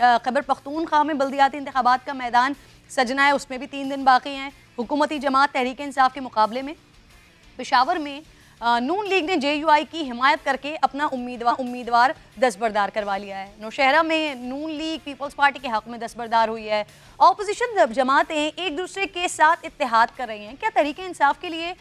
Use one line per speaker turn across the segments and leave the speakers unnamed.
खैबर पख्तूनख्वा में बल्दियाती इंतखाबात का मैदान सजना है, उसमें भी 3 दिन बाकी हैं। हुकूमती जमात तहरीक इंसाफ के मुकाबले में पेशावर में नून लीग ने JUI की हिमायत करके अपना उम्मीदवार दस्तबरदार करवा लिया है। नौशहरा में नून लीग पीपल्स पार्टी के हक में दस्तबरदार हुई है। ऑपोजिशन जमातें एक दूसरे के साथ इत्तेहाद कर रही हैं। क्या तहरीक इंसाफ के लिए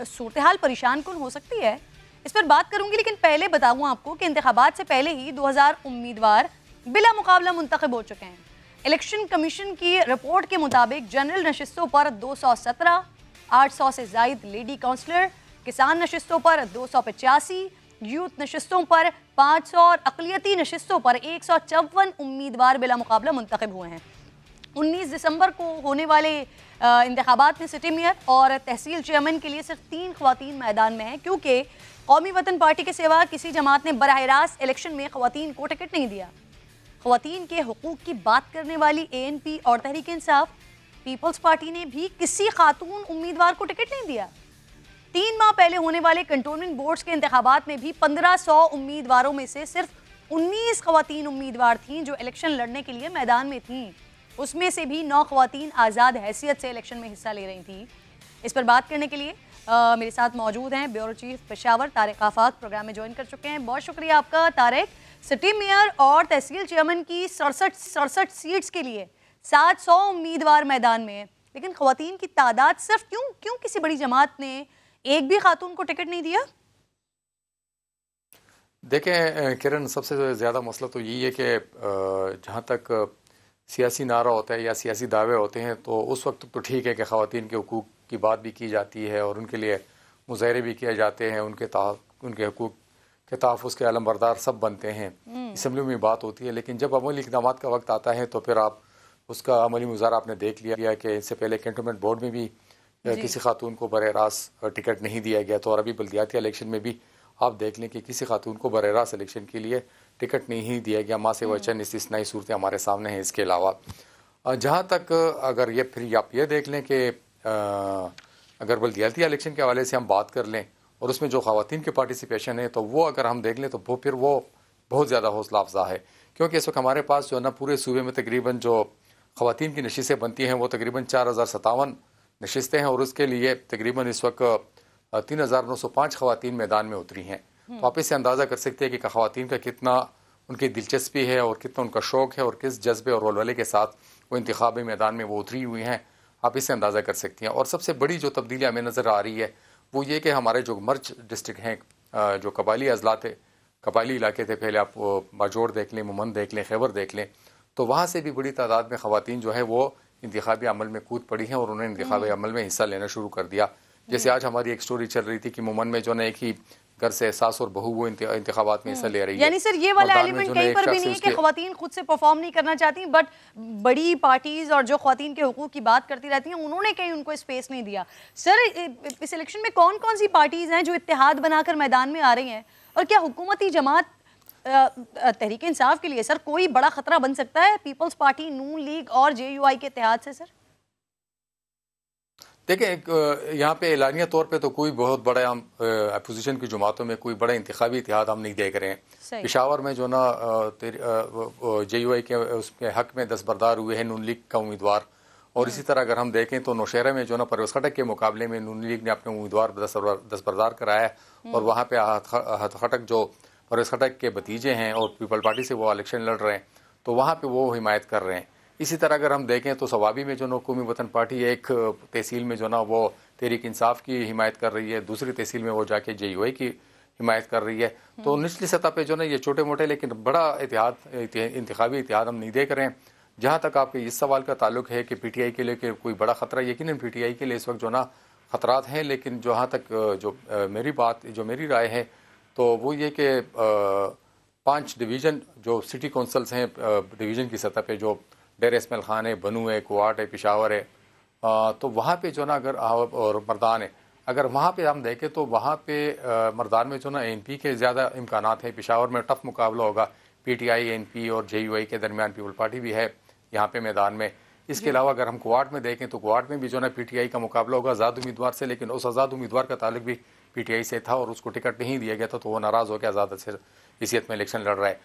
सूरत हाल परेशान कुन हो सकती है? इस पर बात करूंगी, लेकिन पहले बताऊं आपको कि इंतखाबात से पहले ही 2000 उम्मीदवार बिला मुकाबला मुंतखब हो चुके हैं। इलेक्शन कमीशन की रिपोर्ट के मुताबिक जनरल नशिस्तों पर 217, 800 से जायद लेडी काउंसलर, किसान नशिस्तों पर 285, यूथ नशिस्तों पर 500 और अक़लियती नशिस्तों पर 154 उम्मीदवार बिला मुकाबला मुंतखब हुए हैं। 19 दिसंबर को होने वाले इंतखाबात में सिटी मेयर और तहसील चेयरमैन के लिए सिर्फ 3 ख़वातीन मैदान में हैं, क्योंकि कौमी वतन पार्टी के सिवा किसी जमात ने बराह रास्त इलेक्शन में ख़वातीन को टिकट नहीं दिया। ख़वातीन के हुकूक की बात करने वाली ANP और तहरीक इंसाफ पीपल्स पार्टी ने भी किसी खातून उम्मीदवार को टिकट नहीं दिया। 3 माह पहले होने वाले कंटोनमेंट बोर्ड्स के इंतखाबात में भी 1500 उम्मीदवारों में से सिर्फ 19 ख़वातीन उम्मीदवार थीं जो इलेक्शन लड़ने के लिए मैदान में थीं। उसमें से भी 9 ख़वातीन आज़ाद हैसियत से इलेक्शन में हिस्सा ले रही थी। इस पर बात करने के लिए मेरे साथ मौजूद हैं ब्यूरो चीफ पेशावर तारिक आफाक, प्रोग्राम में ज्वाइन कर चुके हैं। बहुत शुक्रिया आपका तारिक। सिटी मेयर और तहसील चेयरमैन की 67 सीट्स के लिए 700 उम्मीदवार मैदान में है, लेकिन ख़वातीन की तादाद सिर्फ क्यों किसी बड़ी जमात ने एक भी खातून को टिकट नहीं दिया?
देखें किरण, सबसे ज़्यादा मसला तो यही है कि जहाँ तक सियासी नारा होता है या सियासी दावे होते हैं तो उस वक्त तो ठीक है कि ख़वातीन के हुकूक की बात भी की जाती है और उनके लिए मुज़ाहरे भी किए जाते हैं, उनके हुकूक के तहफ़्फ़ुज़ के अलमबरदार सब बनते हैं, असम्बली में बात होती है। लेकिन जब अमली इक़दामात का वक्त आता है तो फिर आप उसका अमली मुज़ाहरा आपने देख लिया कि इससे पहले कैंटोनमेंट बोर्ड में भी किसी खातून को बरह रास्त टिकट नहीं दिया गया, तो और अभी बल्दियाती इलेक्शन में भी आप देख लें कि किसी खातून को बरह रास्त इलेक्शन के लिए टिकट नहीं दिया गया। माँ से वचन इस्तिस्नाई सूरतें हमारे सामने हैं। इसके अलावा जहाँ तक अगर ये फिर आप ये देख लें कि अगर बल्दियाती इलेक्शन के हवाले से हम बात कर लें और उसमें जो ख़वातीन के पार्टिसिपेशन है तो वो अगर हम देख लें तो वो फिर वो बहुत ज़्यादा हौसला अफजा है, क्योंकि इस वक्त हमारे पास जो है ना पूरे सूबे में तकरीबन जो ख़वातीन की नशिस्तें बनती हैं वो तकरीबन 4057 नशिस्तें हैं और उसके लिए तकरीबन इस वक्त 3905 ख़वातीन मैदान में उतरी हैं। तो आप इससे अंदाज़ा कर सकते हैं कि ख़वातीन का कितना उनकी दिलचस्पी है और कितना उनका शौक़ है और किस जज्बे और वलवले के साथ वो इंतखाबी मैदान में वो उतरी हुई हैं, आप इससे अंदाज़ा कर सकती हैं। और सबसे बड़ी जो तब्दीली हमें नज़र आ रही है वो ये कि हमारे जो मर्ज डिस्ट्रिक्ट हैं, जो कबायली अजला थे, कबायली इलाके थे, पहले आप बाजोड़ देख लें, मुमन देख लें, खैबर देख लें, तो वहाँ से भी बड़ी तादाद में ख़वातीन जो है वो इंतखाबी अमल में कूद पड़ी हैं और उन्होंने इंतखाबी अमल में हिस्सा लेना शुरू कर दिया। जैसे आज हमारी एक स्टोरी चल रही थी कि मुमन में जो है एक ही घर से सास और बहू वो इंतखाबात में हिस्सा ले रही है।
यानी सर ये वाला एलिमेंट कहीं पर भी नहीं है कि ख़वातीन खुद से परफॉर्म नहीं करना चाहती, बट बड़ी पार्टीज और जो ख़वातीन के हुकूक की बात करती रहती हैं उन्होंने कहीं उनको स्पेस नहीं दिया। सर इस इलेक्शन में कौन कौन सी पार्टीज हैं जो इत्तेहाद बनाकर मैदान में आ रही हैं, और क्या हुकूमती जमात तहरीक इंसाफ के लिए सर कोई बड़ा खतरा बन सकता है पीपल्स पार्टी, नून लीग और JUI के इत्तेहाद से? सर
देखें, यहाँ पे एलानिया तौर पे तो कोई बहुत बड़ा हम अपोजिशन की जमातों में कोई बड़ा इंतखाबी इत्तेहाद हम नहीं देख रहे हैं। पेशावर में जो ना JUI के उसके हक में दस्तबरदार हुए हैं नून लीग का उम्मीदवार, और इसी तरह अगर हम देखें तो नौशहरा में जो ना परवेज़ खटक के मुकाबले में नून लीग ने अपने उम्मीदवार दस्तबरदार कराया और वहाँ पे खटक जो परवेज़ खटक के भतीजे हैं और पीपल पार्टी से वो इलेक्शन लड़ रहे हैं, तो वहाँ पे वो हिमायत कर रहे हैं। इसी तरह अगर हम देखें तो सवाबी में जो ना कौमी वतन पार्टी एक तहसील में जो ना वो तहरीक इंसाफ की हिमायत कर रही है, दूसरी तहसील में वो जाके JUI की हिमायत कर रही है। तो निचली सतह पे जो ना ये छोटे मोटे लेकिन बड़ा इंतखाबी इत्तेहाद हम नहीं देख रहे हैं। जहाँ तक आपके इस सवाल का ताल्लुक है कि PTI के लिए कोई बड़ा ख़तरा, यकीनन PTI के लिए इस वक्त जो ना ख़तरात हैं, लेकिन जहाँ तक जो मेरी राय है तो वो ये कि 5 डिवीज़न जो सिटी कौंसल्स हैं डिवीज़न की सतह पे, जो डेर इसमाइल खान है, बनू है, कुआट है, पेशावर है, तो वहाँ पे जो ना अगर और मर्दान है, अगर वहाँ पे हम देखें तो वहाँ पे मर्दान में जो ना ANP के ज़्यादा इम्कानात हैं। पेशावर में टफ मुकाबला होगा, PTI ANP और JUI के दरमियान पीपल पार्टी भी है यहाँ पे मैदान में। इसके अलावा अगर हम कुआट में देखें तो कुआट में भी जो ना PTI का मुकाबला होगा आज़ाद उम्मीदवार से, लेकिन उस आज़ाद उम्मीदवार का ताल्लुक भी PTI से था और उसको टिकट नहीं दिया गया था, तो वो नाराज़ हो गया, आज़ाद हैसियत में इलेक्शन लड़ रहा है।